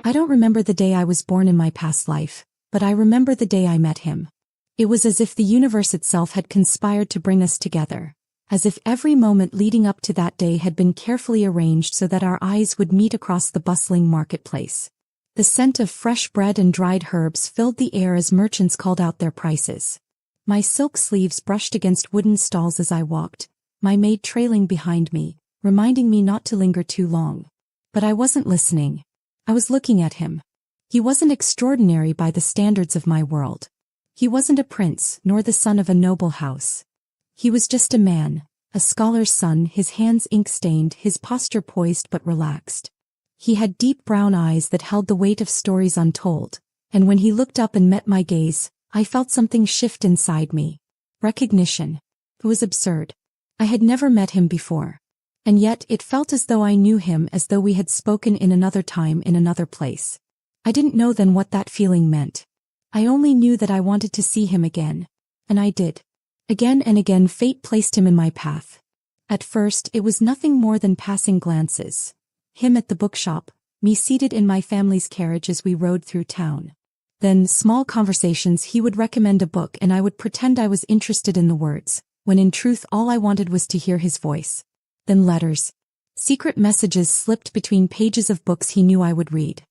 I don't remember the day I was born in my past life, but I remember the day I met him. It was as if the universe itself had conspired to bring us together, as if every moment leading up to that day had been carefully arranged so that our eyes would meet across the bustling marketplace. The scent of fresh bread and dried herbs filled the air as merchants called out their prices. My silk sleeves brushed against wooden stalls as I walked, my maid trailing behind me, reminding me not to linger too long. But I wasn't listening. I was looking at him. He wasn't extraordinary by the standards of my world. He wasn't a prince, nor the son of a noble house. He was just a man, a scholar's son, his hands ink-stained, his posture poised but relaxed. He had deep brown eyes that held the weight of stories untold, and when he looked up and met my gaze, I felt something shift inside me. Recognition. It was absurd. I had never met him before. And yet it felt as though I knew him, as though we had spoken in another time, in another place. I didn't know then what that feeling meant. I only knew that I wanted to see him again. And I did. Again and again fate placed him in my path. At first it was nothing more than passing glances. Him at the bookshop, me seated in my family's carriage as we rode through town. Then small conversations, he would recommend a book and I would pretend I was interested in the words, when in truth all I wanted was to hear his voice. Then letters. Secret messages slipped between pages of books he knew I would read.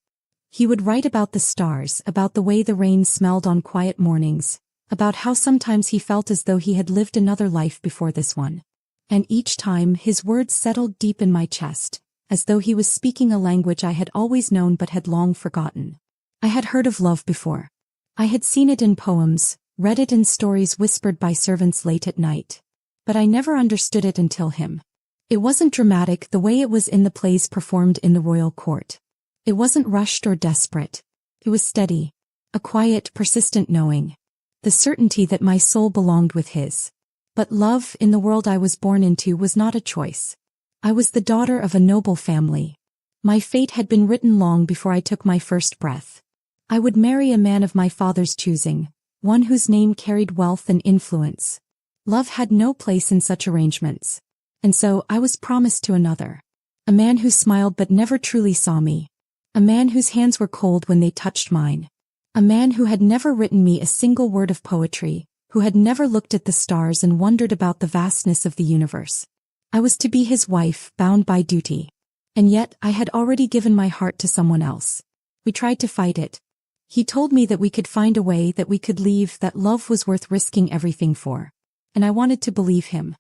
He would write about the stars, about the way the rain smelled on quiet mornings, about how sometimes he felt as though he had lived another life before this one. And each time his words settled deep in my chest, as though he was speaking a language I had always known but had long forgotten. I had heard of love before. I had seen it in poems, read it in stories whispered by servants late at night. But I never understood it until him. It wasn't dramatic the way it was in the plays performed in the royal court. It wasn't rushed or desperate. It was steady. A quiet, persistent knowing. The certainty that my soul belonged with his. But love, in the world I was born into, was not a choice. I was the daughter of a noble family. My fate had been written long before I took my first breath. I would marry a man of my father's choosing, one whose name carried wealth and influence. Love had no place in such arrangements. And so I was promised to another. A man who smiled but never truly saw me. A man whose hands were cold when they touched mine. A man who had never written me a single word of poetry, who had never looked at the stars and wondered about the vastness of the universe. I was to be his wife, bound by duty. And yet I had already given my heart to someone else. We tried to fight it. He told me that we could find a way, that we could leave, that love was worth risking everything for. And I wanted to believe him.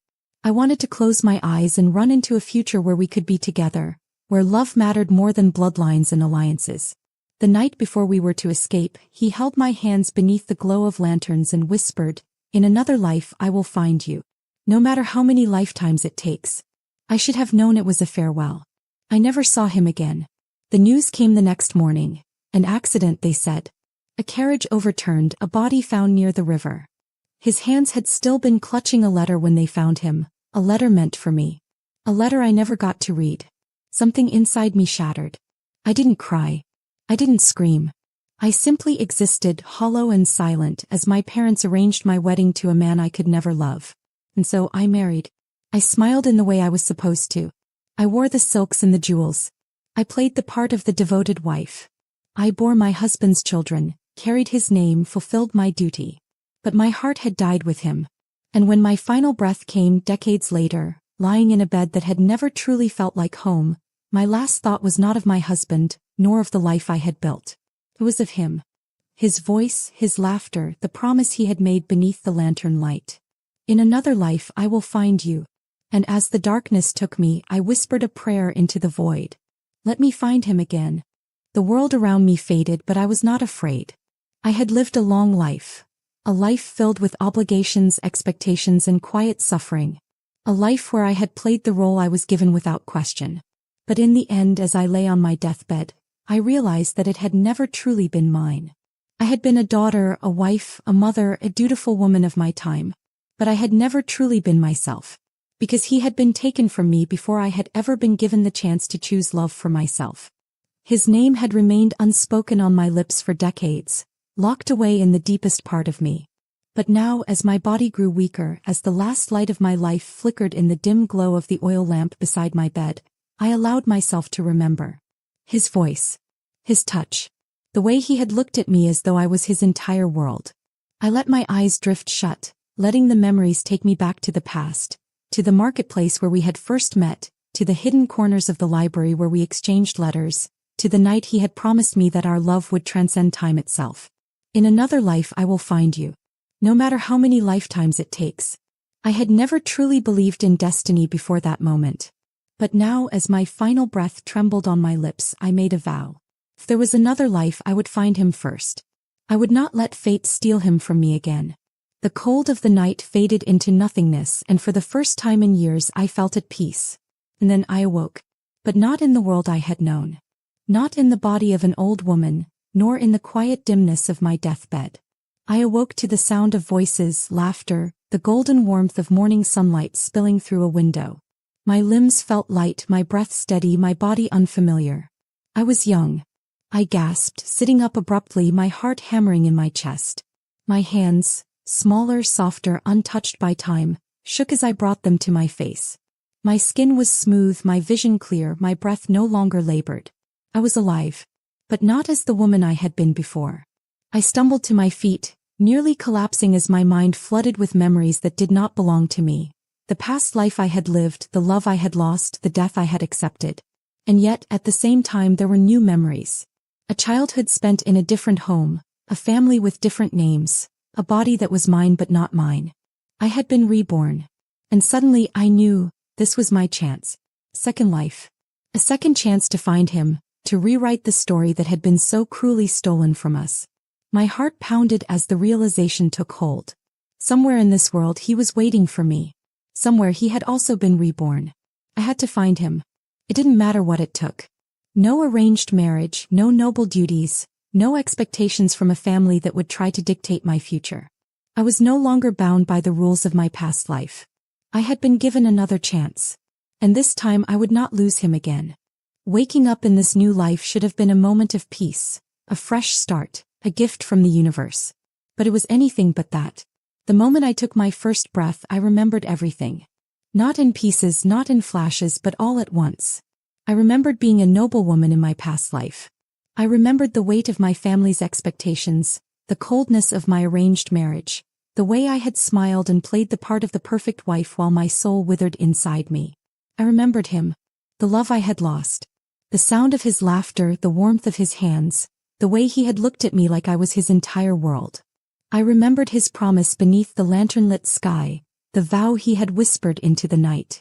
I wanted to close my eyes and run into a future where we could be together, where love mattered more than bloodlines and alliances. The night before we were to escape, he held my hands beneath the glow of lanterns and whispered, "In another life I will find you. No matter how many lifetimes it takes." I should have known it was a farewell. I never saw him again. The news came the next morning. An accident, they said. A carriage overturned, a body found near the river. His hands had still been clutching a letter when they found him, a letter meant for me. A letter I never got to read. Something inside me shattered. I didn't cry. I didn't scream. I simply existed, hollow and silent, as my parents arranged my wedding to a man I could never love. And so I married. I smiled in the way I was supposed to. I wore the silks and the jewels. I played the part of the devoted wife. I bore my husband's children, carried his name, fulfilled my duty. But my heart had died with him. And when my final breath came decades later, lying in a bed that had never truly felt like home, my last thought was not of my husband, nor of the life I had built. It was of him. His voice, his laughter, the promise he had made beneath the lantern light. "In another life I will find you." And as the darkness took me, I whispered a prayer into the void. Let me find him again. The world around me faded, but I was not afraid. I had lived a long life. A life filled with obligations, expectations, and quiet suffering. A life where I had played the role I was given without question. But in the end, as I lay on my deathbed, I realized that it had never truly been mine. I had been a daughter, a wife, a mother, a dutiful woman of my time. But I had never truly been myself. Because he had been taken from me before I had ever been given the chance to choose love for myself. His name had remained unspoken on my lips for decades, locked away in the deepest part of me. But now, as my body grew weaker, as the last light of my life flickered in the dim glow of the oil lamp beside my bed, I allowed myself to remember. His voice. His touch. The way he had looked at me as though I was his entire world. I let my eyes drift shut, letting the memories take me back to the past, to the marketplace where we had first met, to the hidden corners of the library where we exchanged letters, to the night he had promised me that our love would transcend time itself. In another life I will find you. No matter how many lifetimes it takes. I had never truly believed in destiny before that moment. But now, as my final breath trembled on my lips, I made a vow. If there was another life, I would find him first. I would not let fate steal him from me again. The cold of the night faded into nothingness, and for the first time in years I felt at peace. And then I awoke. But not in the world I had known. Not in the body of an old woman, nor in the quiet dimness of my deathbed. I awoke to the sound of voices, laughter, the golden warmth of morning sunlight spilling through a window. My limbs felt light, my breath steady, my body unfamiliar. I was young. I gasped, sitting up abruptly, my heart hammering in my chest. My hands, smaller, softer, untouched by time, shook as I brought them to my face. My skin was smooth, my vision clear, my breath no longer labored. I was alive. But not as the woman I had been before. I stumbled to my feet, nearly collapsing as my mind flooded with memories that did not belong to me. The past life I had lived, the love I had lost, the death I had accepted. And yet, at the same time, there were new memories. A childhood spent in a different home, a family with different names, a body that was mine but not mine. I had been reborn. And suddenly I knew, this was my chance. Second life. A second chance to find him, to rewrite the story that had been so cruelly stolen from us. My heart pounded as the realization took hold. Somewhere in this world he was waiting for me. Somewhere he had also been reborn. I had to find him. It didn't matter what it took. No arranged marriage, no noble duties, no expectations from a family that would try to dictate my future. I was no longer bound by the rules of my past life. I had been given another chance. And this time I would not lose him again. Waking up in this new life should have been a moment of peace, a fresh start, a gift from the universe. But it was anything but that. The moment I took my first breath, I remembered everything. Not in pieces, not in flashes, but all at once. I remembered being a noblewoman in my past life. I remembered the weight of my family's expectations, the coldness of my arranged marriage, the way I had smiled and played the part of the perfect wife while my soul withered inside me. I remembered him, the love I had lost, the sound of his laughter, the warmth of his hands, the way he had looked at me like I was his entire world. I remembered his promise beneath the lantern-lit sky, the vow he had whispered into the night.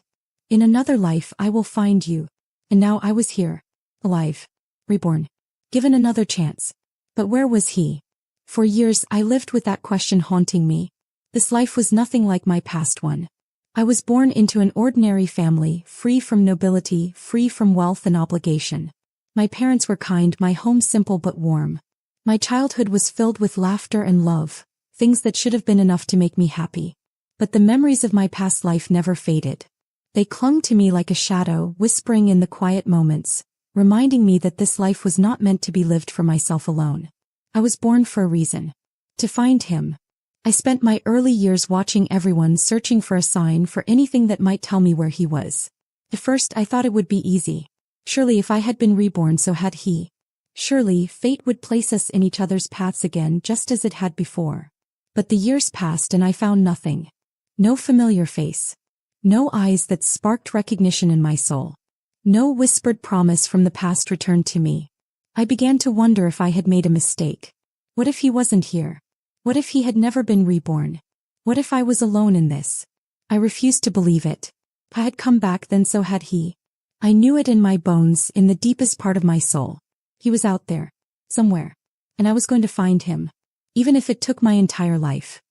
In another life I will find you. And now I was here, alive, reborn, given another chance. But where was he? For years I lived with that question haunting me. This life was nothing like my past one. I was born into an ordinary family, free from nobility, free from wealth and obligation. My parents were kind, my home simple but warm. My childhood was filled with laughter and love, things that should have been enough to make me happy. But the memories of my past life never faded. They clung to me like a shadow, whispering in the quiet moments, reminding me that this life was not meant to be lived for myself alone. I was born for a reason. To find him. I spent my early years watching everyone, searching for a sign, for anything that might tell me where he was. At first I thought it would be easy. Surely if I had been reborn, so had he. Surely fate would place us in each other's paths again, just as it had before. But the years passed and I found nothing. No familiar face. No eyes that sparked recognition in my soul. No whispered promise from the past returned to me. I began to wonder if I had made a mistake. What if he wasn't here? What if he had never been reborn? What if I was alone in this? I refused to believe it. I had come back, then so had he. I knew it in my bones, in the deepest part of my soul. He was out there, somewhere. And I was going to find him. Even if it took my entire life.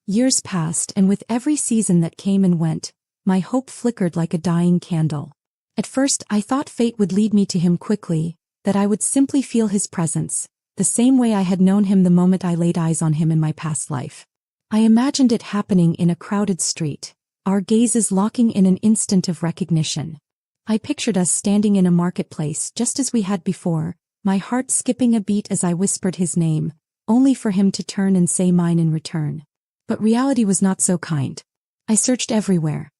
Years passed, and with every season that came and went, my hope flickered like a dying candle. At first I thought fate would lead me to him quickly, that I would simply feel his presence, the same way I had known him the moment I laid eyes on him in my past life. I imagined it happening in a crowded street, our gazes locking in an instant of recognition. I pictured us standing in a marketplace just as we had before, my heart skipping a beat as I whispered his name, only for him to turn and say mine in return. But reality was not so kind. I searched everywhere.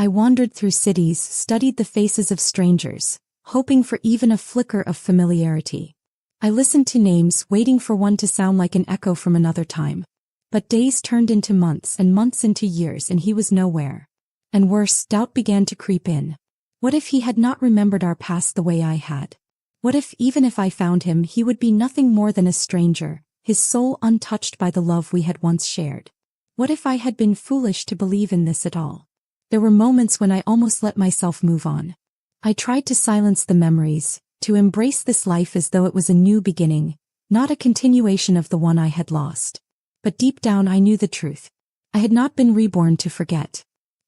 I wandered through cities, studied the faces of strangers, hoping for even a flicker of familiarity. I listened to names, waiting for one to sound like an echo from another time. But days turned into months and months into years, and he was nowhere. And worse, doubt began to creep in. What if he had not remembered our past the way I had? What if, even if I found him, he would be nothing more than a stranger, his soul untouched by the love we had once shared? What if I had been foolish to believe in this at all? There were moments when I almost let myself move on. I tried to silence the memories, to embrace this life as though it was a new beginning, not a continuation of the one I had lost. But deep down I knew the truth. I had not been reborn to forget.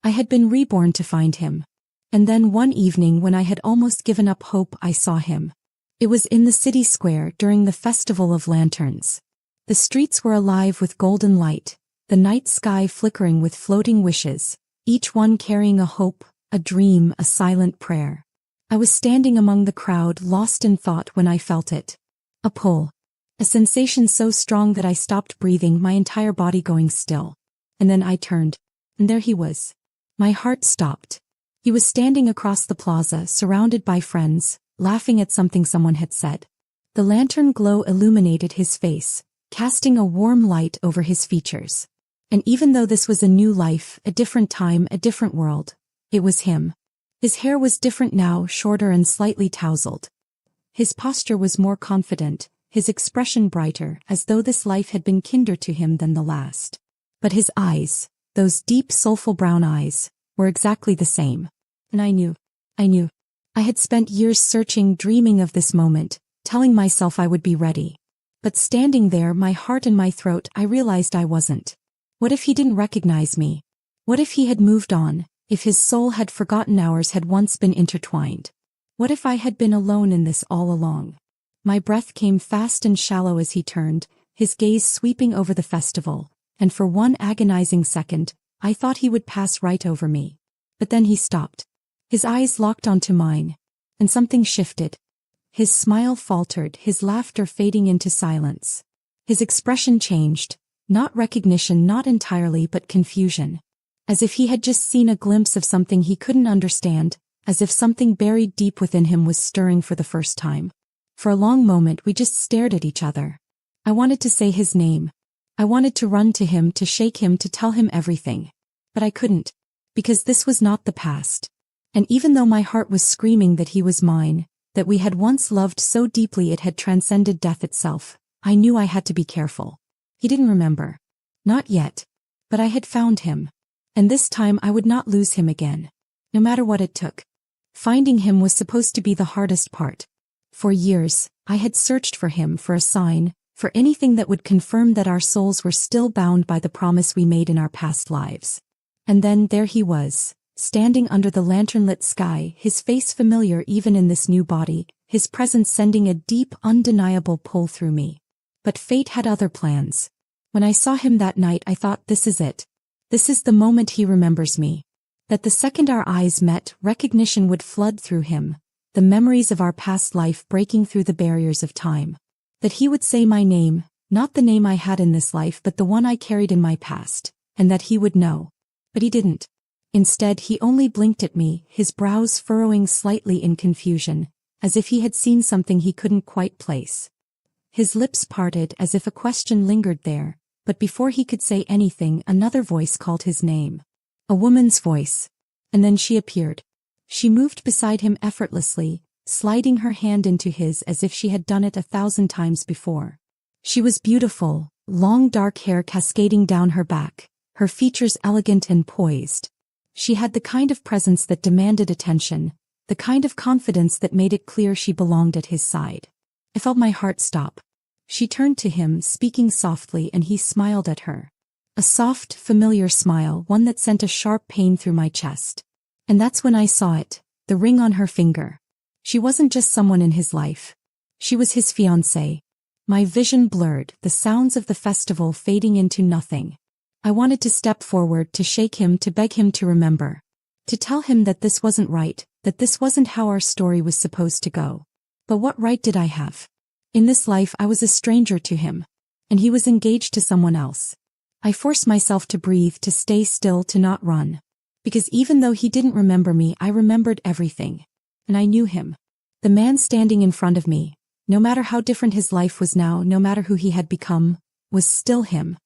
I had been reborn to find him. And then one evening, when I had almost given up hope, I saw him. It was in the city square during the Festival of Lanterns. The streets were alive with golden light, the night sky flickering with floating wishes, each one carrying a hope, a dream, a silent prayer. I was standing among the crowd, lost in thought, when I felt it. A pull. A sensation so strong that I stopped breathing, my entire body going still. And then I turned. And there he was. My heart stopped. He was standing across the plaza, surrounded by friends, laughing at something someone had said. The lantern glow illuminated his face, casting a warm light over his features. And even though this was a new life, a different time, a different world, it was him. His hair was different now, shorter and slightly tousled. His posture was more confident, his expression brighter, as though this life had been kinder to him than the last. But his eyes, those deep, soulful brown eyes, were exactly the same. And I knew. I had spent years searching, dreaming of this moment, telling myself I would be ready. But standing there, my heart in my throat, I realized I wasn't. What if he didn't recognize me? What if he had moved on, if his soul had forgotten ours had once been intertwined? What if I had been alone in this all along? My breath came fast and shallow as he turned, his gaze sweeping over the festival, and for one agonizing second, I thought he would pass right over me. But then he stopped. His eyes locked onto mine, and something shifted. His smile faltered, his laughter fading into silence. His expression changed, not recognition, not entirely, but confusion. As if he had just seen a glimpse of something he couldn't understand, as if something buried deep within him was stirring for the first time. For a long moment we just stared at each other. I wanted to say his name. I wanted to run to him, to shake him, to tell him everything. But I couldn't. Because this was not the past. And even though my heart was screaming that he was mine, that we had once loved so deeply it had transcended death itself, I knew I had to be careful. He didn't remember. Not yet. But I had found him. And this time I would not lose him again. No matter what it took. Finding him was supposed to be the hardest part. For years, I had searched for him, for a sign, for anything that would confirm that our souls were still bound by the promise we made in our past lives. And then there he was, standing under the lantern-lit sky, his face familiar even in this new body, his presence sending a deep, undeniable pull through me. But fate had other plans. When I saw him that night, I thought, this is it. This is the moment he remembers me. That the second our eyes met, recognition would flood through him, the memories of our past life breaking through the barriers of time. That he would say my name, not the name I had in this life but the one I carried in my past, and that he would know. But he didn't. Instead, he only blinked at me, his brows furrowing slightly in confusion, as if he had seen something he couldn't quite place. His lips parted as if a question lingered there, but before he could say anything, another voice called his name. A woman's voice. And then she appeared. She moved beside him effortlessly, sliding her hand into his as if she had done it 1,000 times before. She was beautiful, long dark hair cascading down her back, her features elegant and poised. She had the kind of presence that demanded attention, the kind of confidence that made it clear she belonged at his side. I felt my heart stop. She turned to him, speaking softly, and he smiled at her. A soft, familiar smile, one that sent a sharp pain through my chest. And that's when I saw it, the ring on her finger. She wasn't just someone in his life. She was his fiancée. My vision blurred, the sounds of the festival fading into nothing. I wanted to step forward, to shake him, to beg him to remember. To tell him that this wasn't right, that this wasn't how our story was supposed to go. But what right did I have? In this life I was a stranger to him. And he was engaged to someone else. I forced myself to breathe, to stay still, to not run. Because even though he didn't remember me, I remembered everything. And I knew him. The man standing in front of me. no matter how different his life was now, no matter who he had become, was still him.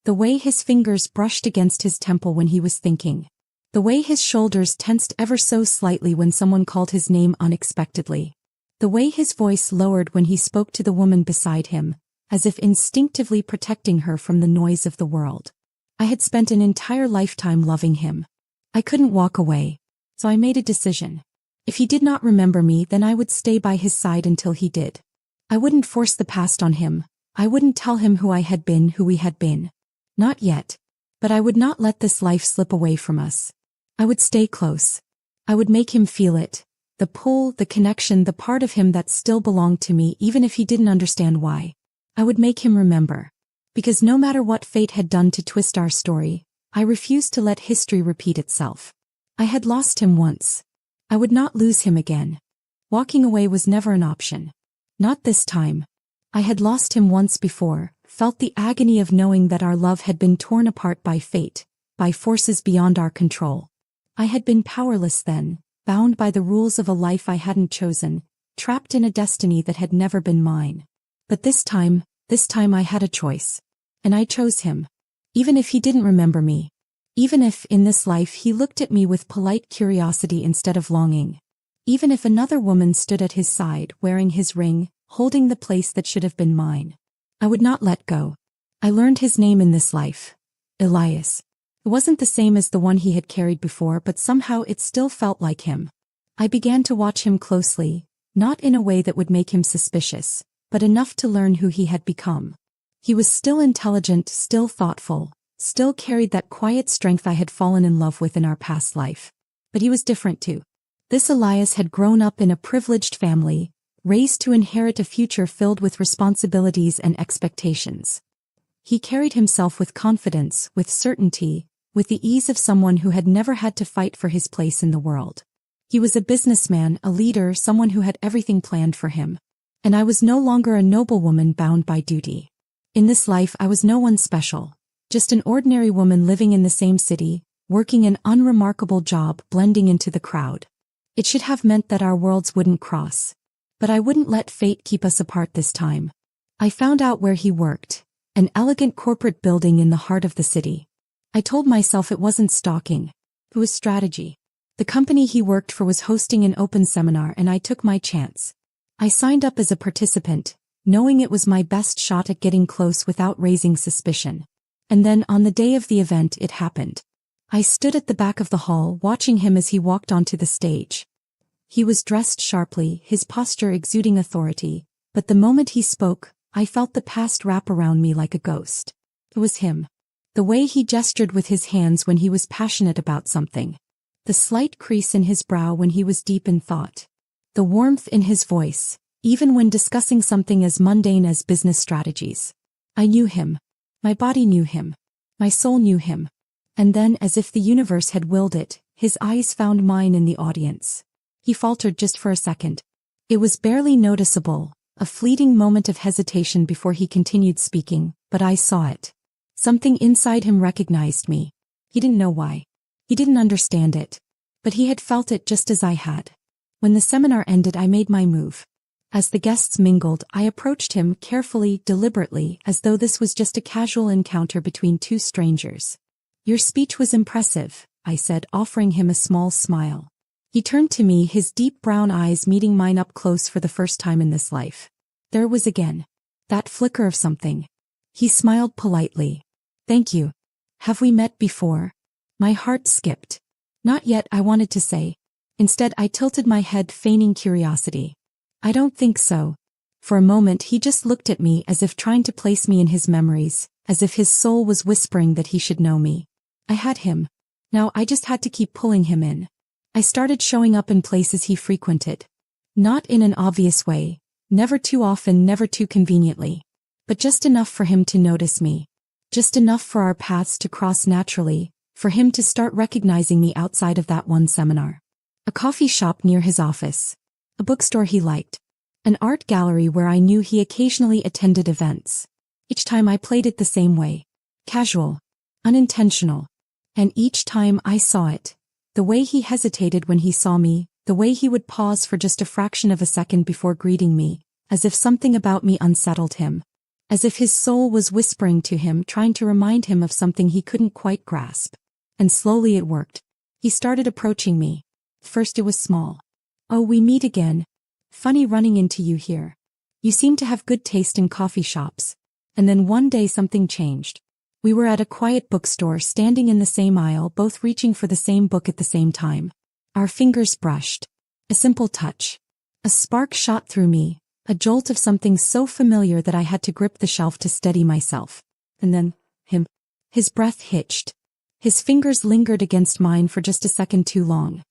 The way his fingers brushed against his temple when he was thinking. The way his shoulders tensed ever so slightly when someone called his name unexpectedly. The way his voice lowered when he spoke to the woman beside him, as if instinctively protecting her from the noise of the world. I had spent an entire lifetime loving him. I couldn't walk away, so I made a decision. If he did not remember me, then I would stay by his side until he did. I wouldn't force the past on him. I wouldn't tell him who I had been, who we had been. Not yet. But I would not let this life slip away from us. I would stay close. I would make him feel it. The pull, the connection, the part of him that still belonged to me, even if he didn't understand why. I would make him remember. Because no matter what fate had done to twist our story, I refused to let history repeat itself. I had lost him once. I would not lose him again. Walking away was never an option. Not this time. I had lost him once before, felt the agony of knowing that our love had been torn apart by fate, by forces beyond our control. I had been powerless then, bound by the rules of a life I hadn't chosen, trapped in a destiny that had never been mine. But this time I had a choice. And I chose him. Even if he didn't remember me. Even if, in this life, he looked at me with polite curiosity instead of longing. Even if another woman stood at his side, wearing his ring, holding the place that should have been mine. I would not let go. I learned his name in this life. Elias. It wasn't the same as the one he had carried before, but somehow it still felt like him. I began to watch him closely, not in a way that would make him suspicious, but enough to learn who he had become. He was still intelligent, still thoughtful, still carried that quiet strength I had fallen in love with in our past life. But he was different too. This Elias had grown up in a privileged family, raised to inherit a future filled with responsibilities and expectations. He carried himself with confidence, with certainty, with the ease of someone who had never had to fight for his place in the world. He was a businessman, a leader, someone who had everything planned for him. And I was no longer a noblewoman bound by duty. In this life I was no one special, just an ordinary woman living in the same city, working an unremarkable job, blending into the crowd. It should have meant that our worlds wouldn't cross. But I wouldn't let fate keep us apart this time. I found out where he worked, an elegant corporate building in the heart of the city. I told myself it wasn't stalking, it was strategy. The company he worked for was hosting an open seminar and I took my chance. I signed up as a participant, knowing it was my best shot at getting close without raising suspicion. And then on the day of the event it happened. I stood at the back of the hall watching him as he walked onto the stage. He was dressed sharply, his posture exuding authority, but the moment he spoke, I felt the past wrap around me like a ghost. It was him. The way he gestured with his hands when he was passionate about something. The slight crease in his brow when he was deep in thought. The warmth in his voice, even when discussing something as mundane as business strategies. I knew him. My body knew him. My soul knew him. And then, as if the universe had willed it, his eyes found mine in the audience. He faltered just for a second. It was barely noticeable, a fleeting moment of hesitation before he continued speaking, but I saw it. Something inside him recognized me. He didn't know why. He didn't understand it. But he had felt it just as I had. When the seminar ended, I made my move. As the guests mingled, I approached him carefully, deliberately, as though this was just a casual encounter between two strangers. "Your speech was impressive," I said, offering him a small smile. He turned to me, his deep brown eyes meeting mine up close for the first time in this life. There was again that flicker of something. He smiled politely. "Thank you. Have we met before?" My heart skipped. "Not yet," I wanted to say. Instead, I tilted my head, feigning curiosity. "I don't think so." For a moment he just looked at me as if trying to place me in his memories, as if his soul was whispering that he should know me. I had him. Now I just had to keep pulling him in. I started showing up in places he frequented. Not in an obvious way, never too often, never too conveniently. But just enough for him to notice me. Just enough for our paths to cross naturally, for him to start recognizing me outside of that one seminar. A coffee shop near his office. A bookstore he liked. An art gallery where I knew he occasionally attended events. Each time I played it the same way. Casual. Unintentional. And each time I saw it. The way he hesitated when he saw me, the way he would pause for just a fraction of a second before greeting me, as if something about me unsettled him. As if his soul was whispering to him, trying to remind him of something he couldn't quite grasp. And slowly it worked. He started approaching me. First it was small. "Oh, we meet again. Funny running into you here. You seem to have good taste in coffee shops." And then one day something changed. We were at a quiet bookstore, standing in the same aisle, both reaching for the same book at the same time. Our fingers brushed. A simple touch. A spark shot through me, a jolt of something so familiar that I had to grip the shelf to steady myself. And then, him. His breath hitched. His fingers lingered against mine for just a second too long.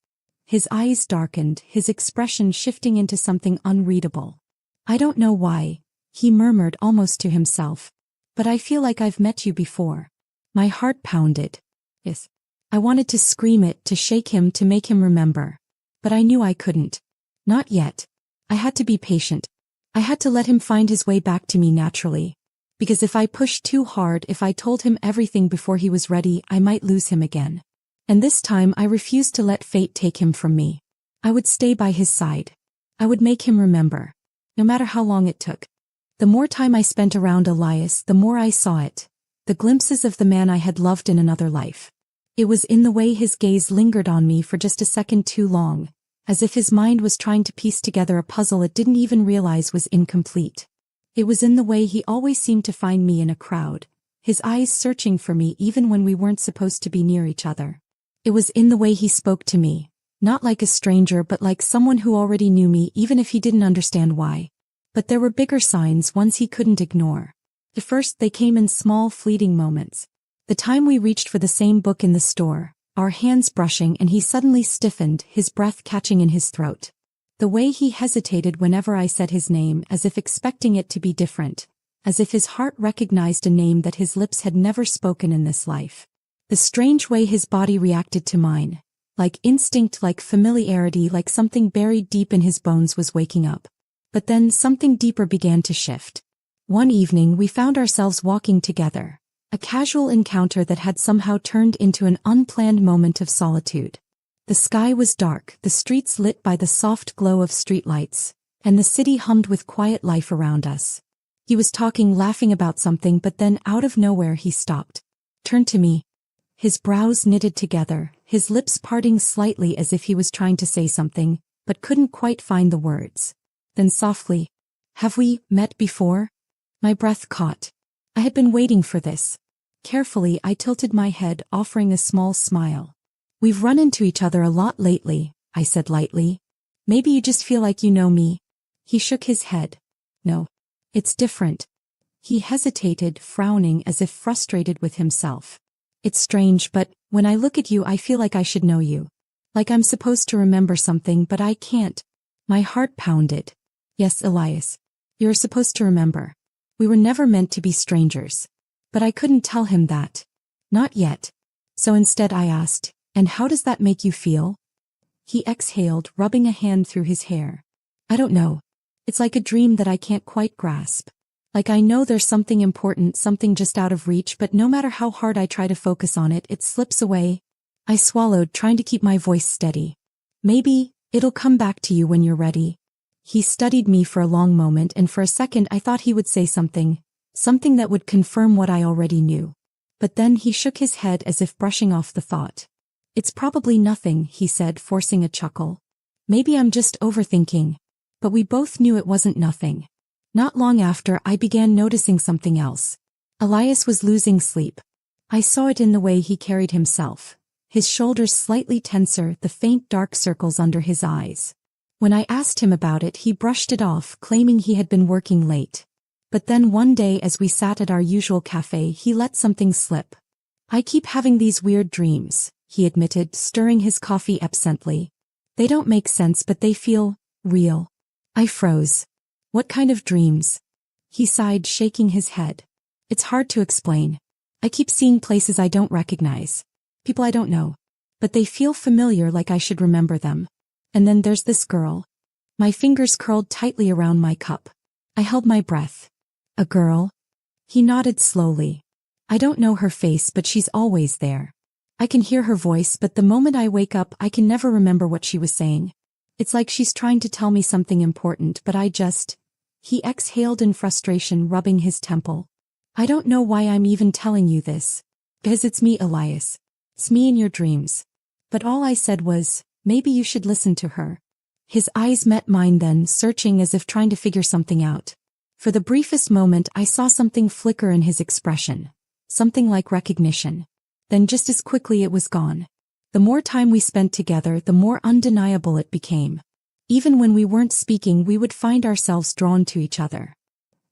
His eyes darkened, his expression shifting into something unreadable. "I don't know why," he murmured almost to himself, "but I feel like I've met you before." My heart pounded. Yes. I wanted to scream it, to shake him, to make him remember. But I knew I couldn't. Not yet. I had to be patient. I had to let him find his way back to me naturally. Because if I pushed too hard, if I told him everything before he was ready, I might lose him again. And this time I refused to let fate take him from me. I would stay by his side. I would make him remember. No matter how long it took. The more time I spent around Elias, the more I saw it. The glimpses of the man I had loved in another life. It was in the way his gaze lingered on me for just a second too long, as if his mind was trying to piece together a puzzle it didn't even realize was incomplete. It was in the way he always seemed to find me in a crowd, his eyes searching for me even when we weren't supposed to be near each other. It was in the way he spoke to me, not like a stranger but like someone who already knew me, even if he didn't understand why. But there were bigger signs, ones he couldn't ignore. At first they came in small, fleeting moments. The time we reached for the same book in the store, our hands brushing, and he suddenly stiffened, his breath catching in his throat. The way he hesitated whenever I said his name, as if expecting it to be different, as if his heart recognized a name that his lips had never spoken in this life. The strange way his body reacted to mine, like instinct, like familiarity, like something buried deep in his bones was waking up. But then something deeper began to shift. One evening we found ourselves walking together, a casual encounter that had somehow turned into an unplanned moment of solitude. The sky was dark, the streets lit by the soft glow of streetlights, and the city hummed with quiet life around us. He was talking, laughing about something, but then out of nowhere he stopped, turned to me. His brows knitted together, his lips parting slightly as if he was trying to say something, but couldn't quite find the words. Then softly, "Have we met before?" My breath caught. I had been waiting for this. Carefully I tilted my head, offering a small smile. "We've run into each other a lot lately," I said lightly. "Maybe you just feel like you know me." He shook his head. "No. It's different." He hesitated, frowning as if frustrated with himself. "It's strange, but when I look at you I feel like I should know you. Like I'm supposed to remember something, but I can't." My heart pounded. "Yes, Elias. You're supposed to remember. We were never meant to be strangers." But I couldn't tell him that. Not yet. So instead I asked, "And how does that make you feel?" He exhaled, rubbing a hand through his hair. "I don't know. It's like a dream that I can't quite grasp. Like I know there's something important, something just out of reach, but no matter how hard I try to focus on it, it slips away." I swallowed, trying to keep my voice steady. "Maybe it'll come back to you when you're ready." He studied me for a long moment, and for a second I thought he would say something that would confirm what I already knew. But then he shook his head as if brushing off the thought. "It's probably nothing," he said, forcing a chuckle. "Maybe I'm just overthinking." But we both knew it wasn't nothing. Not long after, I began noticing something else. Elias was losing sleep. I saw it in the way he carried himself. His shoulders slightly tenser, the faint dark circles under his eyes. When I asked him about it, he brushed it off, claiming he had been working late. But then one day as we sat at our usual cafe, he let something slip. "I keep having these weird dreams," he admitted, stirring his coffee absently. "They don't make sense, but they feel real." I froze. "What kind of dreams?" He sighed, shaking his head. "It's hard to explain. I keep seeing places I don't recognize. People I don't know. But they feel familiar, like I should remember them. And then there's this girl." My fingers curled tightly around my cup. I held my breath. "A girl?" He nodded slowly. "I don't know her face, but she's always there. I can hear her voice, but the moment I wake up I can never remember what she was saying. It's like she's trying to tell me something important, but I just..." He exhaled in frustration, rubbing his temple. I don't know why I'm even telling you this. Because it's me, Elias. It's me in your dreams. But all I said was, maybe you should listen to her. His eyes met mine then, searching as if trying to figure something out. For the briefest moment I saw something flicker in his expression. Something like recognition. Then just as quickly it was gone. The more time we spent together, the more undeniable it became. Even when we weren't speaking, we would find ourselves drawn to each other.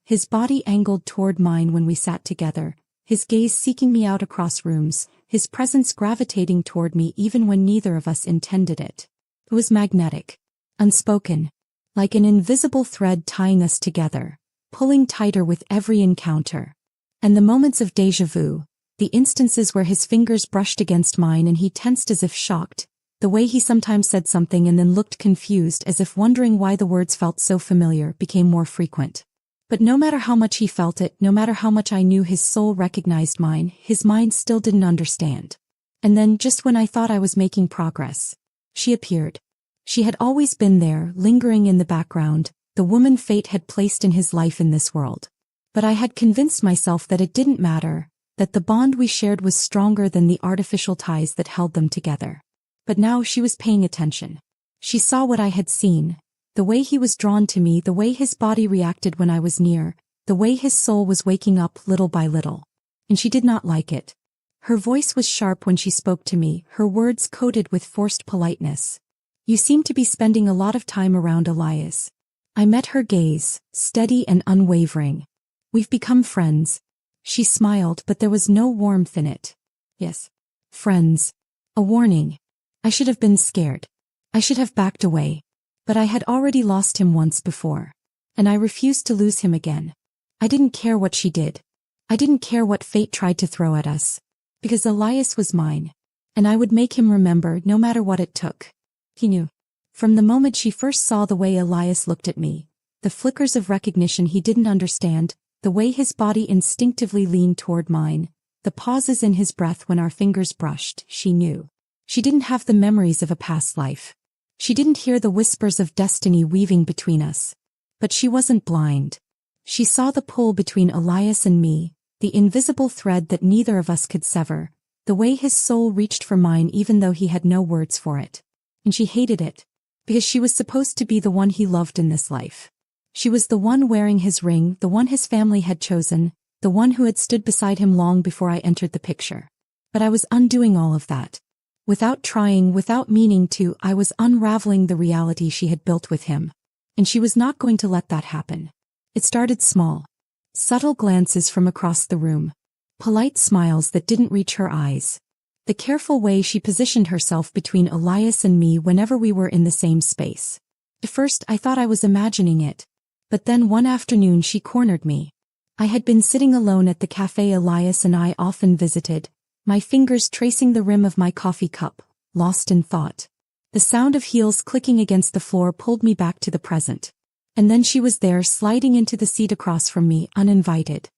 His body angled toward mine when we sat together, his gaze seeking me out across rooms, his presence gravitating toward me even when neither of us intended it. It was magnetic. Unspoken. Like an invisible thread tying us together, pulling tighter with every encounter. And the moments of déjà vu, the instances where his fingers brushed against mine and he tensed as if shocked, the way he sometimes said something and then looked confused as if wondering why the words felt so familiar, became more frequent. But no matter how much he felt it, no matter how much I knew his soul recognized mine, his mind still didn't understand. And then, just when I thought I was making progress, she appeared. She had always been there, lingering in the background, the woman fate had placed in his life in this world. But I had convinced myself that it didn't matter, that the bond we shared was stronger than the artificial ties that held them together. But now she was paying attention. She saw what I had seen. The way he was drawn to me, the way his body reacted when I was near, the way his soul was waking up little by little. And she did not like it. Her voice was sharp when she spoke to me, her words coated with forced politeness. You seem to be spending a lot of time around Elias. I met her gaze, steady and unwavering. We've become friends. She smiled, but there was no warmth in it. Yes. Friends. A warning. I should have been scared. I should have backed away. But I had already lost him once before. And I refused to lose him again. I didn't care what she did. I didn't care what fate tried to throw at us. Because Elias was mine. And I would make him remember no matter what it took. He knew. From the moment she first saw the way Elias looked at me, the flickers of recognition he didn't understand, the way his body instinctively leaned toward mine, the pauses in his breath when our fingers brushed, she knew. She didn't have the memories of a past life. She didn't hear the whispers of destiny weaving between us. But she wasn't blind. She saw the pull between Elias and me, the invisible thread that neither of us could sever, the way his soul reached for mine even though he had no words for it. And she hated it. Because she was supposed to be the one he loved in this life. She was the one wearing his ring, the one his family had chosen, the one who had stood beside him long before I entered the picture. But I was undoing all of that. Without trying, without meaning to, I was unraveling the reality she had built with him. And she was not going to let that happen. It started small. Subtle glances from across the room. Polite smiles that didn't reach her eyes. The careful way she positioned herself between Elias and me whenever we were in the same space. At first I thought I was imagining it. But then one afternoon she cornered me. I had been sitting alone at the cafe Elias and I often visited, my fingers tracing the rim of my coffee cup, lost in thought. The sound of heels clicking against the floor pulled me back to the present. And then she was there, sliding into the seat across from me, uninvited.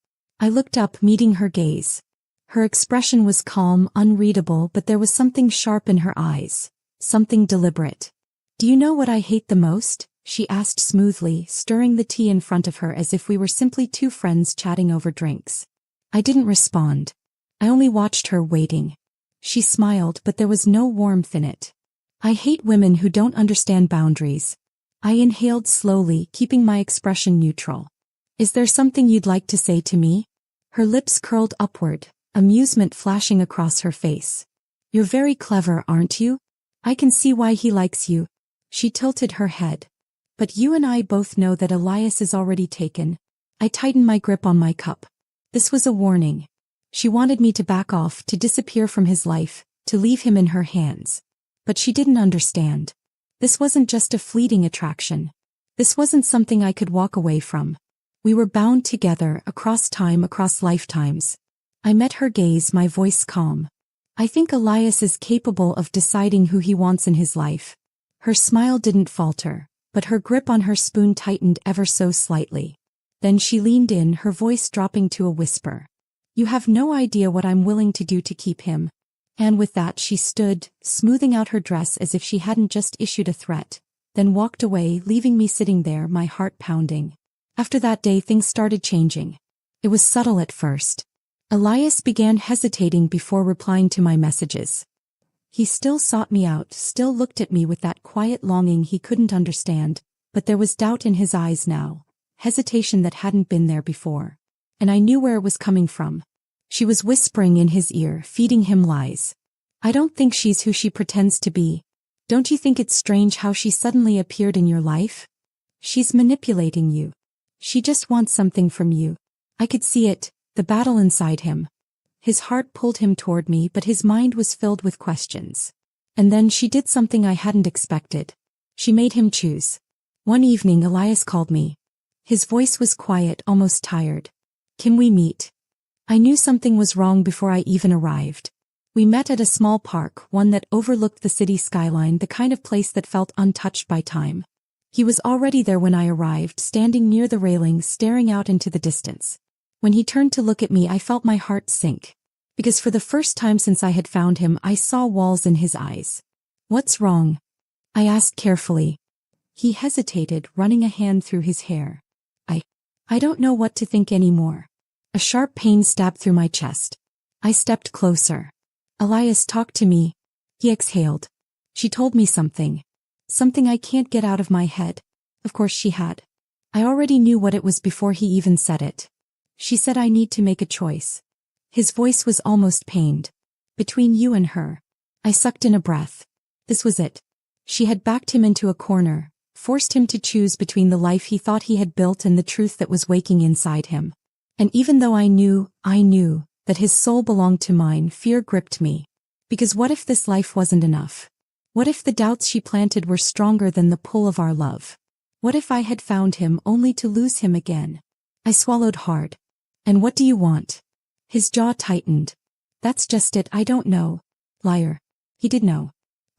I looked up, meeting her gaze. Her expression was calm, unreadable, but there was something sharp in her eyes. Something deliberate. Do you know what I hate the most? She asked smoothly, stirring the tea in front of her as if we were simply two friends chatting over drinks. I didn't respond. I only watched her, waiting. She smiled, but there was no warmth in it. I hate women who don't understand boundaries. I inhaled slowly, keeping my expression neutral. Is there something you'd like to say to me? Her lips curled upward, amusement flashing across her face. You're very clever, aren't you? I can see why he likes you. She tilted her head. But you and I both know that Elias is already taken. I tightened my grip on my cup. This was a warning. She wanted me to back off, to disappear from his life, to leave him in her hands. But she didn't understand. This wasn't just a fleeting attraction. This wasn't something I could walk away from. We were bound together, across time, across lifetimes. I met her gaze, my voice calm. I think Elias is capable of deciding who he wants in his life. Her smile didn't falter, but her grip on her spoon tightened ever so slightly. Then she leaned in, her voice dropping to a whisper. You have no idea what I'm willing to do to keep him. And with that she stood, smoothing out her dress as if she hadn't just issued a threat, then walked away, leaving me sitting there, my heart pounding. After that day things started changing. It was subtle at first. Elias began hesitating before replying to my messages. He still sought me out, still looked at me with that quiet longing he couldn't understand, but there was doubt in his eyes now, hesitation that hadn't been there before. And I knew where it was coming from. She was whispering in his ear, feeding him lies. I don't think she's who she pretends to be. Don't you think it's strange how she suddenly appeared in your life? She's manipulating you. She just wants something from you. I could see it, the battle inside him. His heart pulled him toward me, but his mind was filled with questions. And then she did something I hadn't expected. She made him choose. One evening Elias called me. His voice was quiet, almost tired. Can we meet? I knew something was wrong before I even arrived. We met at a small park, one that overlooked the city skyline, the kind of place that felt untouched by time. He was already there when I arrived, standing near the railing, staring out into the distance. When he turned to look at me, I felt my heart sink. Because for the first time since I had found him, I saw walls in his eyes. What's wrong? I asked carefully. He hesitated, running a hand through his hair. I don't know what to think anymore. A sharp pain stabbed through my chest. I stepped closer. Elias, talked to me. He exhaled. She told me something. Something I can't get out of my head. Of course she had. I already knew what it was before he even said it. She said I need to make a choice. His voice was almost pained. Between you and her. I sucked in a breath. This was it. She had backed him into a corner, forced him to choose between the life he thought he had built and the truth that was waking inside him. And even though I knew that his soul belonged to mine, fear gripped me. Because what if this life wasn't enough? What if the doubts she planted were stronger than the pull of our love? What if I had found him only to lose him again? I swallowed hard. And what do you want? His jaw tightened. That's just it, I don't know. Liar. He did know.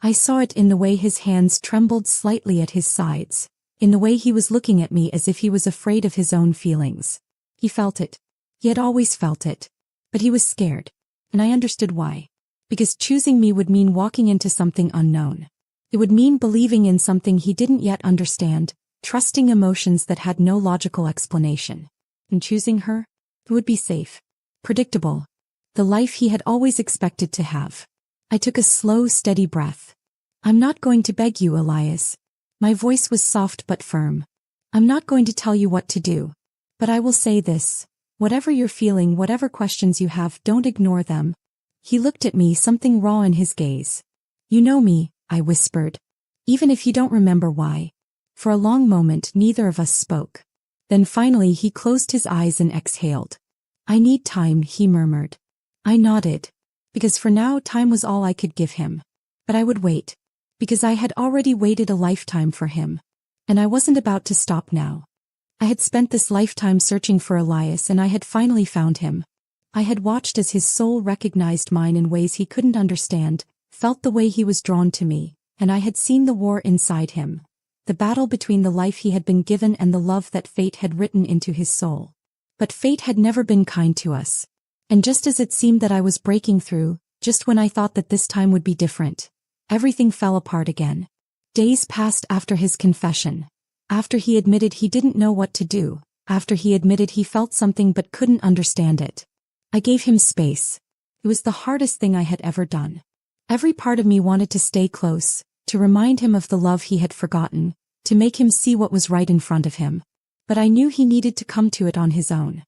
I saw it in the way his hands trembled slightly at his sides, in the way he was looking at me as if he was afraid of his own feelings. He felt it. He had always felt it. But he was scared. And I understood why. Because choosing me would mean walking into something unknown. It would mean believing in something he didn't yet understand, trusting emotions that had no logical explanation. And choosing her? It would be safe. Predictable. The life he had always expected to have. I took a slow, steady breath. I'm not going to beg you, Elias. My voice was soft but firm. I'm not going to tell you what to do. But I will say this. Whatever you're feeling, whatever questions you have, don't ignore them. He looked at me, something raw in his gaze. You know me, I whispered. Even if you don't remember why. For a long moment, neither of us spoke. Then finally he closed his eyes and exhaled. I need time, he murmured. I nodded. Because for now time was all I could give him. But I would wait. Because I had already waited a lifetime for him. And I wasn't about to stop now. I had spent this lifetime searching for Elias and I had finally found him. I had watched as his soul recognized mine in ways he couldn't understand, felt the way he was drawn to me, and I had seen the war inside him. The battle between the life he had been given and the love that fate had written into his soul. But fate had never been kind to us. And just as it seemed that I was breaking through, just when I thought that this time would be different, everything fell apart again. Days passed after his confession. After he admitted he didn't know what to do. After he admitted he felt something but couldn't understand it. I gave him space. It was the hardest thing I had ever done. Every part of me wanted to stay close, to remind him of the love he had forgotten, to make him see what was right in front of him. But I knew he needed to come to it on his own.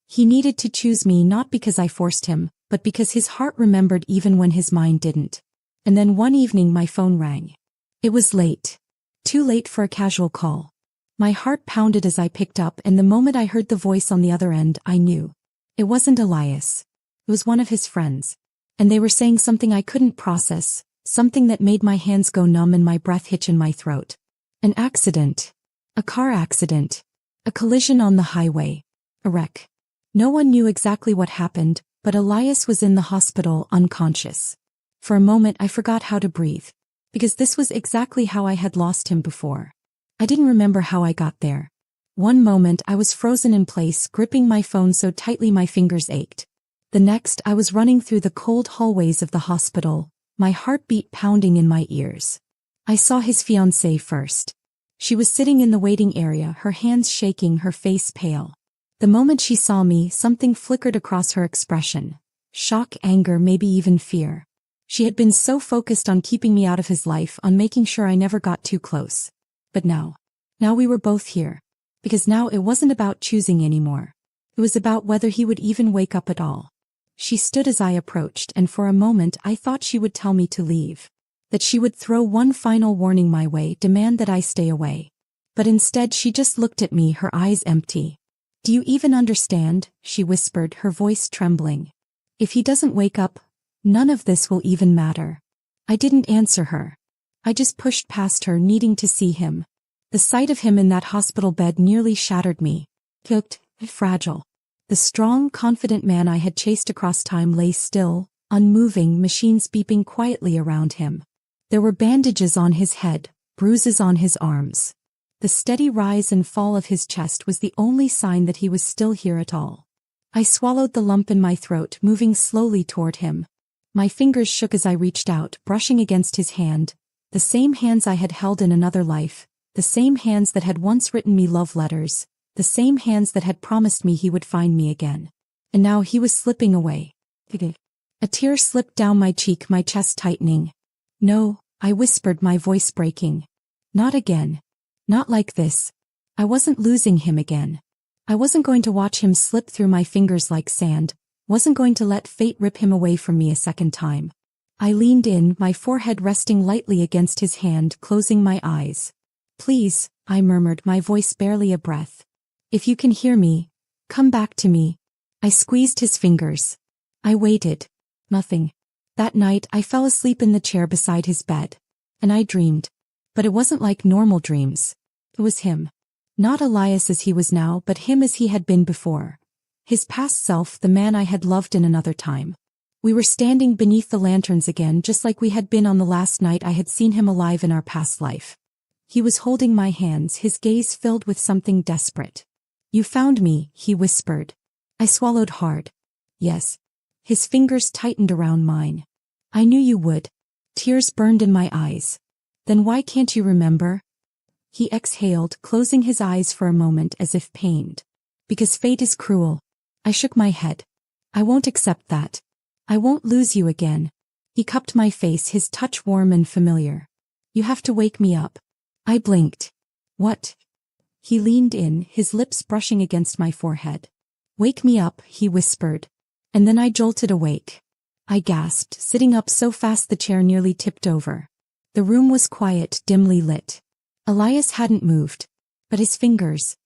He needed to choose me not because I forced him, but because his heart remembered even when his mind didn't. And then one evening my phone rang. It was late. Too late for a casual call. My heart pounded as I picked up, and the moment I heard the voice on the other end, I knew. It wasn't Elias. It was one of his friends. And they were saying something I couldn't process, something that made my hands go numb and my breath hitch in my throat. An accident. A car accident. A collision on the highway. A wreck. No one knew exactly what happened, but Elias was in the hospital, unconscious. For a moment I forgot how to breathe. Because this was exactly how I had lost him before. I didn't remember how I got there. One moment I was frozen in place, gripping my phone so tightly my fingers ached. The next I was running through the cold hallways of the hospital, my heartbeat pounding in my ears. I saw his fiancée first. She was sitting in the waiting area, her hands shaking, her face pale. The moment she saw me, something flickered across her expression. Shock, anger, maybe even fear. She had been so focused on keeping me out of his life, on making sure I never got too close. But now we were both here. Because now it wasn't about choosing anymore. It was about whether he would even wake up at all. She stood as I approached, and for a moment I thought she would tell me to leave. That she would throw one final warning my way, demand that I stay away. But instead she just looked at me, her eyes empty. "Do you even understand?" she whispered, her voice trembling. "If he doesn't wake up, none of this will even matter." I didn't answer her. I just pushed past her, needing to see him. The sight of him in that hospital bed nearly shattered me. Looked fragile. The strong, confident man I had chased across time lay still, unmoving, machines beeping quietly around him. There were bandages on his head, bruises on his arms. The steady rise and fall of his chest was the only sign that he was still here at all. I swallowed the lump in my throat, moving slowly toward him. My fingers shook as I reached out, brushing against his hand, the same hands I had held in another life, the same hands that had once written me love letters, the same hands that had promised me he would find me again. And now he was slipping away. A tear slipped down my cheek, my chest tightening. "No," I whispered, my voice breaking. "Not again. Not like this." I wasn't losing him again. I wasn't going to watch him slip through my fingers like sand, wasn't going to let fate rip him away from me a second time. I leaned in, my forehead resting lightly against his hand, closing my eyes. "Please," I murmured, my voice barely a breath. "If you can hear me, come back to me." I squeezed his fingers. I waited. Nothing. That night I fell asleep in the chair beside his bed. And I dreamed. But it wasn't like normal dreams. It was him. Not Elias as he was now, but him as he had been before. His past self, the man I had loved in another time. We were standing beneath the lanterns again, just like we had been on the last night I had seen him alive in our past life. He was holding my hands, his gaze filled with something desperate. "You found me," he whispered. I swallowed hard. "Yes." His fingers tightened around mine. "I knew you would." Tears burned in my eyes. "Then why can't you remember?" He exhaled, closing his eyes for a moment as if pained. "Because fate is cruel." I shook my head. "I won't accept that. I won't lose you again." He cupped my face, his touch warm and familiar. "You have to wake me up." I blinked. "What?" He leaned in, his lips brushing against my forehead. "Wake me up," he whispered. And then I jolted awake. I gasped, sitting up so fast the chair nearly tipped over. The room was quiet, dimly lit. Elias hadn't moved. But his fingers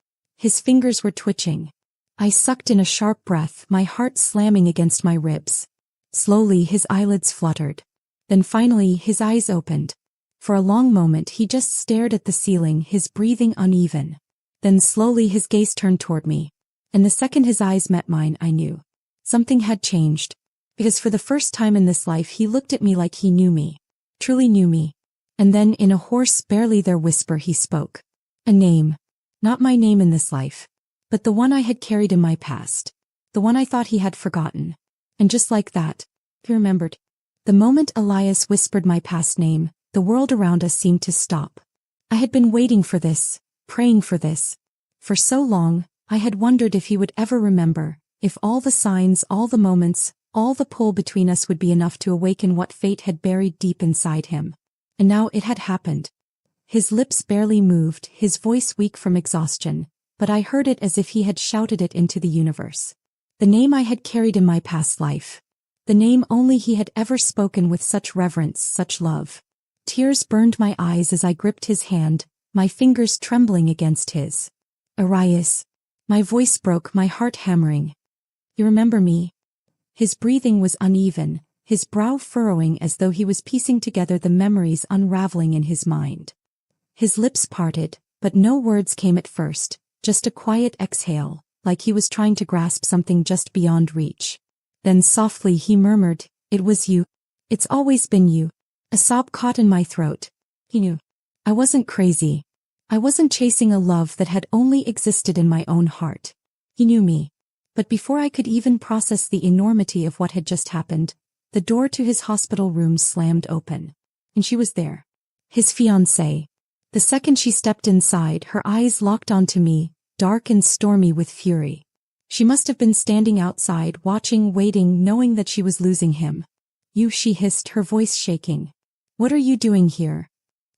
were twitching. I sucked in a sharp breath, my heart slamming against my ribs. Slowly his eyelids fluttered. Then finally his eyes opened. For a long moment he just stared at the ceiling, his breathing uneven. Then slowly his gaze turned toward me. And the second his eyes met mine, I knew. Something had changed. Because for the first time in this life he looked at me like he knew me. Truly knew me. And then in a hoarse, barely there whisper he spoke. A name. Not my name in this life. But the one I had carried in my past. The one I thought he had forgotten. And just like that, he remembered. The moment Elias whispered my past name, the world around us seemed to stop. I had been waiting for this, praying for this. For so long, I had wondered if he would ever remember, if all the signs, all the moments, all the pull between us would be enough to awaken what fate had buried deep inside him. And now it had happened. His lips barely moved, his voice weak from exhaustion, but I heard it as if he had shouted it into the universe. The name I had carried in my past life. The name only he had ever spoken with such reverence, such love. Tears burned my eyes as I gripped his hand, my fingers trembling against his. "Arias." My voice broke, my heart hammering. "You remember me?" His breathing was uneven, his brow furrowing as though he was piecing together the memories unraveling in his mind. His lips parted, but no words came at first, just a quiet exhale, like he was trying to grasp something just beyond reach. Then softly he murmured, "It was you. It's always been you." A sob caught in my throat. He knew. I wasn't crazy. I wasn't chasing a love that had only existed in my own heart. He knew me. But before I could even process the enormity of what had just happened, the door to his hospital room slammed open. And she was there. His fiancée. The second she stepped inside, her eyes locked onto me, dark and stormy with fury. She must have been standing outside, watching, waiting, knowing that she was losing him. "You," she hissed, her voice shaking. "What are you doing here?"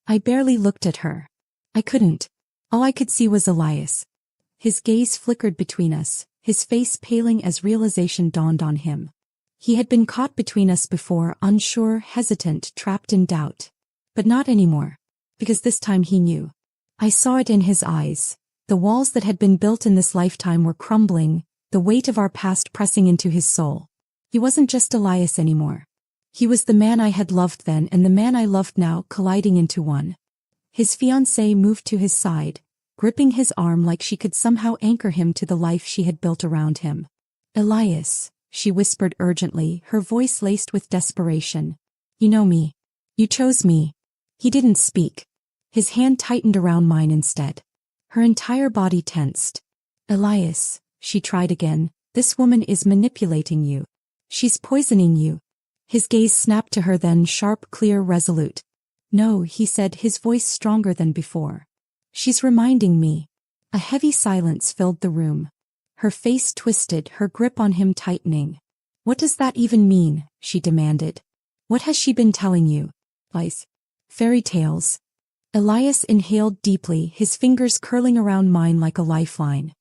I barely looked at her. I couldn't. All I could see was Elias. His gaze flickered between us, his face paling as realization dawned on him. He had been caught between us before, unsure, hesitant, trapped in doubt. But not anymore. Because this time he knew. I saw it in his eyes. The walls that had been built in this lifetime were crumbling, the weight of our past pressing into his soul. He wasn't just Elias anymore. He was the man I had loved then and the man I loved now, colliding into one. His fiancée moved to his side, gripping his arm like she could somehow anchor him to the life she had built around him. "Elias," she whispered urgently, her voice laced with desperation. "You know me. You chose me." He didn't speak. His hand tightened around mine instead. Her entire body tensed. "Elias," she tried again, "this woman is manipulating you. She's poisoning you." His gaze snapped to her then, sharp, clear, resolute. "No," he said, his voice stronger than before. "She's reminding me." A heavy silence filled the room. Her face twisted, her grip on him tightening. "What does that even mean?" she demanded. "What has she been telling you?" "Lies. Fairy tales." Elias inhaled deeply, his fingers curling around mine like a lifeline.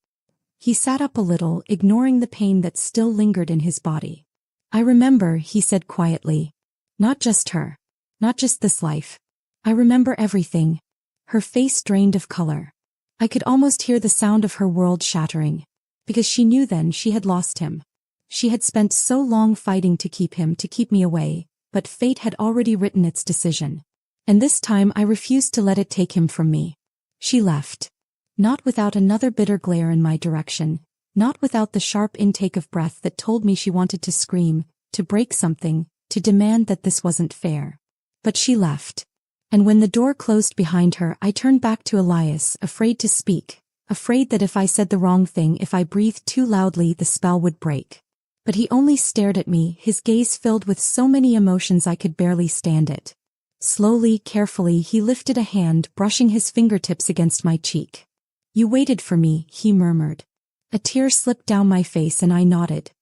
He sat up a little, ignoring the pain that still lingered in his body. "I remember," he said quietly. "Not just her. Not just this life. I remember everything." Her face drained of color. I could almost hear the sound of her world shattering. Because she knew then she had lost him. She had spent so long fighting to keep him, to keep me away, but fate had already written its decision. And this time I refused to let it take him from me. She left. Not without another bitter glare in my direction. Not without the sharp intake of breath that told me she wanted to scream, to break something, to demand that this wasn't fair. But she left. And when the door closed behind her, I turned back to Elias, afraid to speak, afraid that if I said the wrong thing, if I breathed too loudly, the spell would break. But he only stared at me, his gaze filled with so many emotions I could barely stand it. Slowly, carefully, he lifted a hand, brushing his fingertips against my cheek. "You waited for me," he murmured. A tear slipped down my face and I nodded.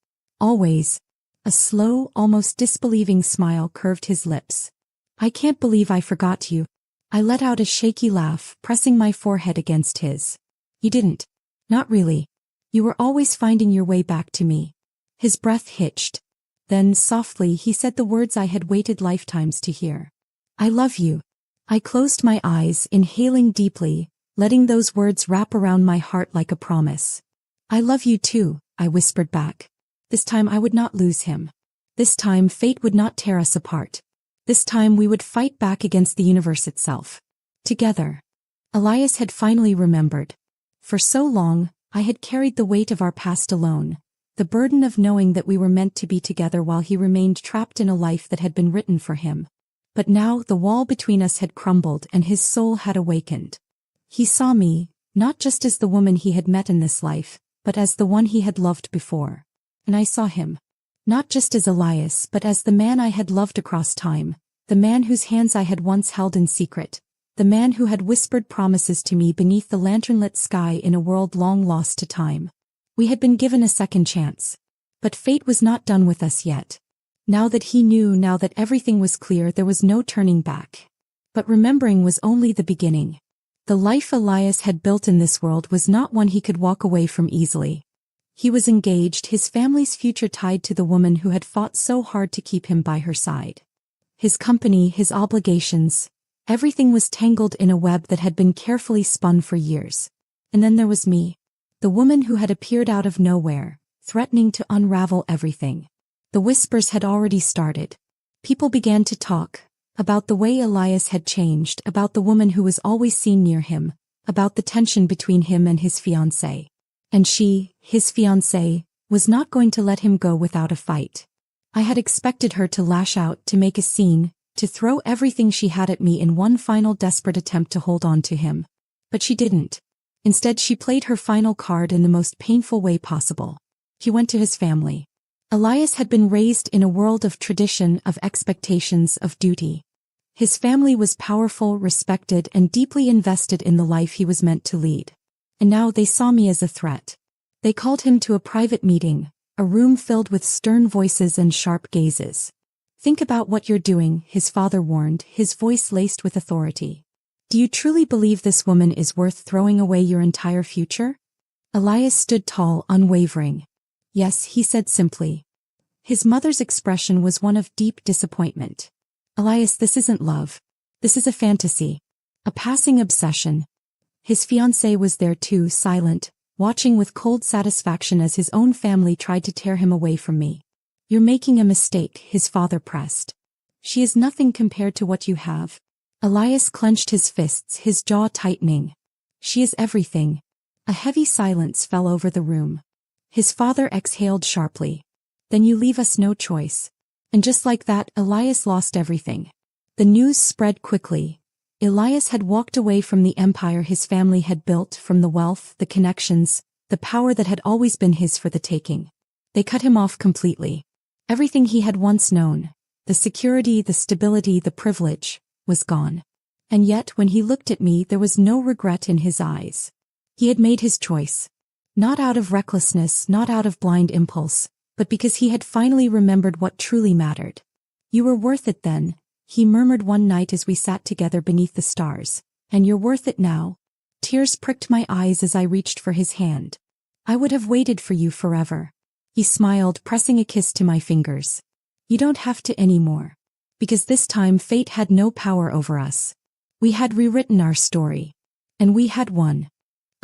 "Always." A slow, almost disbelieving smile curved his lips. "I can't believe I forgot you." I let out a shaky laugh, pressing my forehead against his. "You didn't. Not really. You were always finding your way back to me." His breath hitched. Then, softly, he said the words I had waited lifetimes to hear. "I love you." I closed my eyes, inhaling deeply, letting those words wrap around my heart like a promise. "I love you too," I whispered back. This time I would not lose him. This time fate would not tear us apart. This time we would fight back against the universe itself. Together. Elias had finally remembered. For so long, I had carried the weight of our past alone, the burden of knowing that we were meant to be together while he remained trapped in a life that had been written for him. But now the wall between us had crumbled and his soul had awakened. He saw me, not just as the woman he had met in this life, but as the one he had loved before. And I saw him. Not just as Elias, but as the man I had loved across time, the man whose hands I had once held in secret, the man who had whispered promises to me beneath the lantern-lit sky in a world long lost to time. We had been given a second chance. But fate was not done with us yet. Now that he knew, now that everything was clear, there was no turning back. But remembering was only the beginning. The life Elias had built in this world was not one he could walk away from easily. He was engaged, his family's future tied to the woman who had fought so hard to keep him by her side. His company, his obligations, everything was tangled in a web that had been carefully spun for years. And then there was me, the woman who had appeared out of nowhere, threatening to unravel everything. The whispers had already started. People began to talk about the way Elias had changed, about the woman who was always seen near him, about the tension between him and his fiancée. And she, his fiancée, was not going to let him go without a fight. I had expected her to lash out, to make a scene, to throw everything she had at me in one final desperate attempt to hold on to him. But she didn't. Instead, she played her final card in the most painful way possible. He went to his family. Elias had been raised in a world of tradition, of expectations, of duty. His family was powerful, respected, and deeply invested in the life he was meant to lead. And now they saw me as a threat. They called him to a private meeting, a room filled with stern voices and sharp gazes. "Think about what you're doing," his father warned, his voice laced with authority. "Do you truly believe this woman is worth throwing away your entire future?" Elias stood tall, unwavering. "Yes," he said simply. His mother's expression was one of deep disappointment. "Elias, this isn't love. This is a fantasy. A passing obsession." His fiancée was there too, silent, watching with cold satisfaction as his own family tried to tear him away from me. "You're making a mistake," his father pressed. "She is nothing compared to what you have." Elias clenched his fists, his jaw tightening. "She is everything." A heavy silence fell over the room. His father exhaled sharply. "Then you leave us no choice." And just like that, Elias lost everything. The news spread quickly. Elias had walked away from the empire his family had built, from the wealth, the connections, the power that had always been his for the taking. They cut him off completely. Everything he had once known, the security, the stability, the privilege, was gone. And yet, when he looked at me, there was no regret in his eyes. He had made his choice. Not out of recklessness, not out of blind impulse, but because he had finally remembered what truly mattered. "You were worth it then," he murmured one night as we sat together beneath the stars. "And you're worth it now." Tears pricked my eyes as I reached for his hand. "I would have waited for you forever." He smiled, pressing a kiss to my fingers. "You don't have to anymore. Because this time fate had no power over us. We had rewritten our story. And we had won."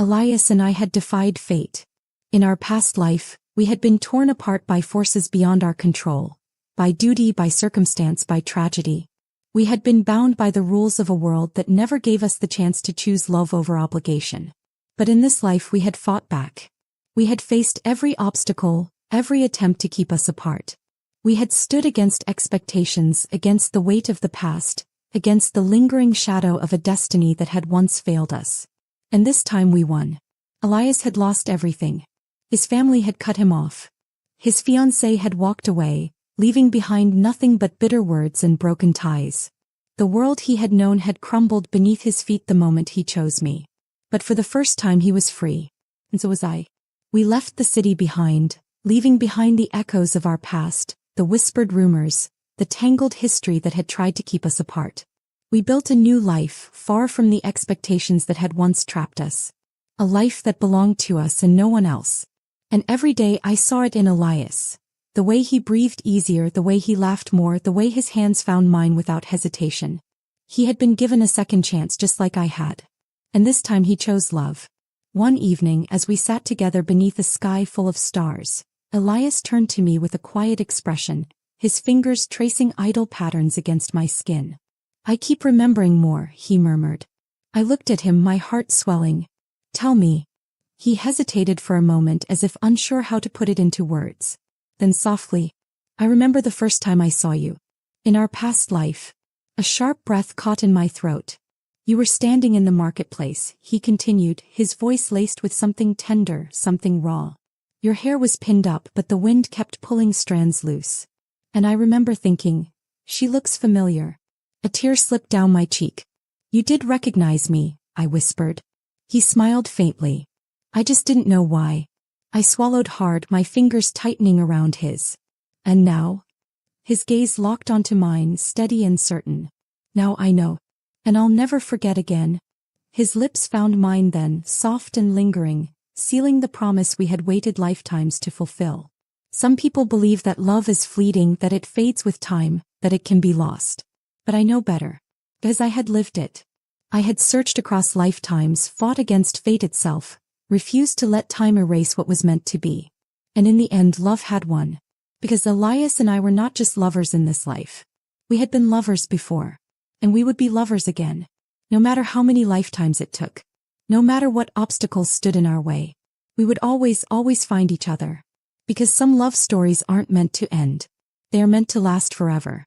Elias and I had defied fate. In our past life, we had been torn apart by forces beyond our control. By duty, by circumstance, by tragedy. We had been bound by the rules of a world that never gave us the chance to choose love over obligation. But in this life we had fought back. We had faced every obstacle, every attempt to keep us apart. We had stood against expectations, against the weight of the past, against the lingering shadow of a destiny that had once failed us. And this time we won. Elias had lost everything. His family had cut him off. His fiancée had walked away, leaving behind nothing but bitter words and broken ties. The world he had known had crumbled beneath his feet the moment he chose me. But for the first time he was free. And so was I. We left the city behind, leaving behind the echoes of our past, the whispered rumors, the tangled history that had tried to keep us apart. We built a new life, far from the expectations that had once trapped us. A life that belonged to us and no one else. And every day I saw it in Elias. The way he breathed easier, the way he laughed more, the way his hands found mine without hesitation. He had been given a second chance just like I had. And this time he chose love. One evening, as we sat together beneath a sky full of stars, Elias turned to me with a quiet expression, his fingers tracing idle patterns against my skin. "I keep remembering more," he murmured. I looked at him, my heart swelling. "Tell me." He hesitated for a moment as if unsure how to put it into words. Then softly, "I remember the first time I saw you. In our past life." A sharp breath caught in my throat. "You were standing in the marketplace," he continued, his voice laced with something tender, something raw. "Your hair was pinned up, but the wind kept pulling strands loose. And I remember thinking, she looks familiar." A tear slipped down my cheek. "You did recognize me," I whispered. He smiled faintly. "I just didn't know why." I swallowed hard, my fingers tightening around his. "And now?" His gaze locked onto mine, steady and certain. "Now I know. And I'll never forget again." His lips found mine then, soft and lingering, sealing the promise we had waited lifetimes to fulfill. Some people believe that love is fleeting, that it fades with time, that it can be lost. But I know better. Because I had lived it. I had searched across lifetimes, fought against fate itself, refused to let time erase what was meant to be. And in the end, love had won. Because Elias and I were not just lovers in this life. We had been lovers before. And we would be lovers again. No matter how many lifetimes it took. No matter what obstacles stood in our way. We would always find each other. Because some love stories aren't meant to end. They are meant to last forever.